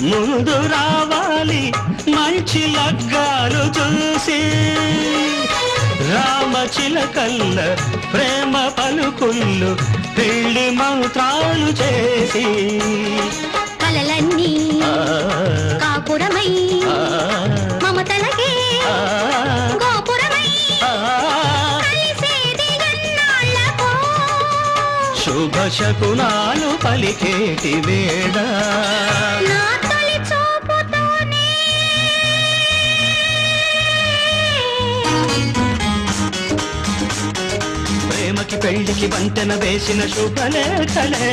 ముందు రావాలి మంచి లగ్గాలు చూసి రామచిలకల్ల ప్రేమ పలుకుళ్ళు పెళ్లి మంత్రాలు చేసి కలలన్నీ కాపురమై మమతలకే గోపురమై కలిసేది ఎన్నాళ్ళకో శుభ శకునాలు పలికేటి వేళ నా తొలి చూపుతోనే ప్రేమకి పెళ్లికి వంతెన వేసిన శుభలేఖలే